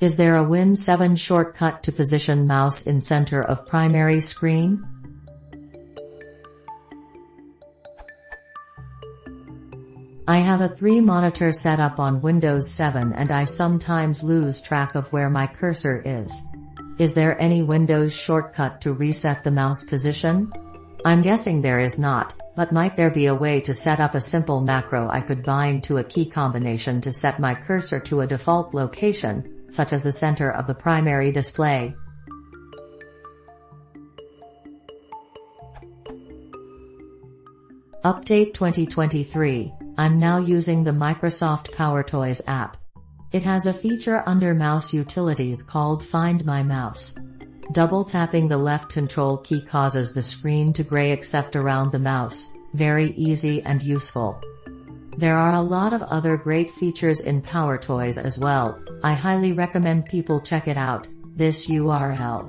Is there a Win7 shortcut to position mouse in center of primary screen? I have a 3-monitor setup on Windows 7 and I sometimes lose track of where my cursor is. Is there any Windows shortcut to reset the mouse position? I'm guessing there is not, but might there be a way to set up a simple macro I could bind to a key combination to set my cursor to a default location, such as the center of the primary display? Update 2023. I'm now using the Microsoft PowerToys app. It has a feature under Mouse Utilities called Find My Mouse. Double tapping the left control key causes the screen to gray except around the mouse. Very easy and useful. There are a lot of other great features in PowerToys as well. I highly recommend people check it out. This URL.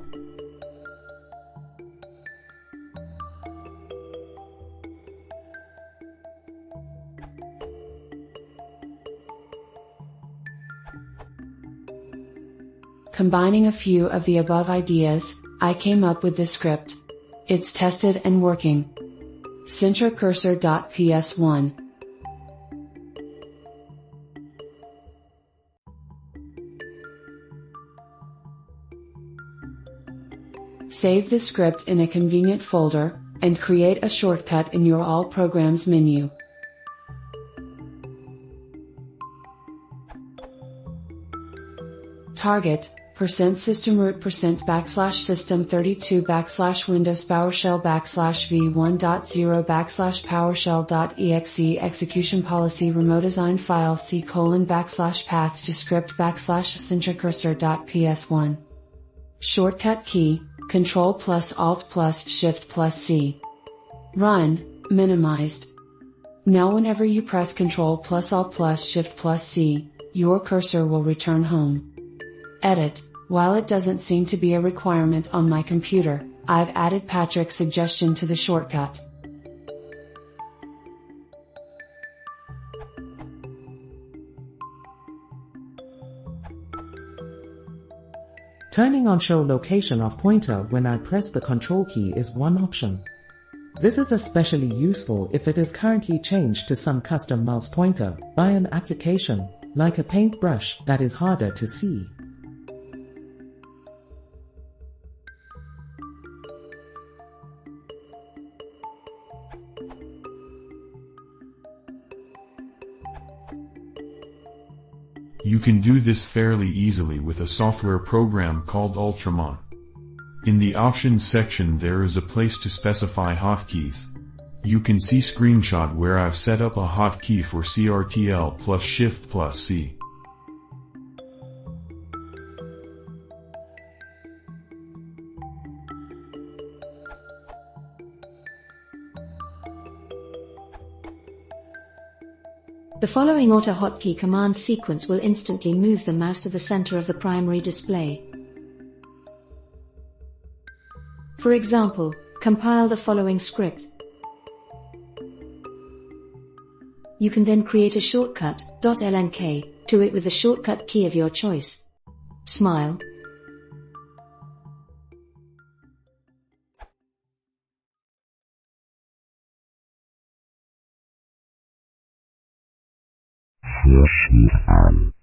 Combining a few of the above ideas, I came up with this script. It's tested and working. CenterCursor.ps1. Save the script in a convenient folder, and create a shortcut in your All Programs menu. Target %systemroot %system32 Windows PowerShell v1.0 PowerShell.exe execution policy remote design file c:\path to script /CenterCursor.ps1. Shortcut key, Ctrl plus Alt plus Shift plus C. Run, minimized. Now whenever you press Ctrl plus Alt plus Shift plus C, your cursor will return home. Edit. While it doesn't seem to be a requirement on my computer, I've added Patrick's suggestion to the shortcut. Turning on show location of pointer when I press the control key is one option. This is especially useful if it is currently changed to some custom mouse pointer by an application, like a paintbrush, that is harder to see. You can do this fairly easily with a software program called Ultramon. In the options section there is a place to specify hotkeys. You can see screenshot where I've set up a hotkey for CRTL plus Shift plus C. The following auto hotkey command sequence will instantly move the mouse to the center of the primary display. For example, compile the following script. You can then create a shortcut, .lnk, to it with the shortcut key of your choice. Smile. Hier steht an.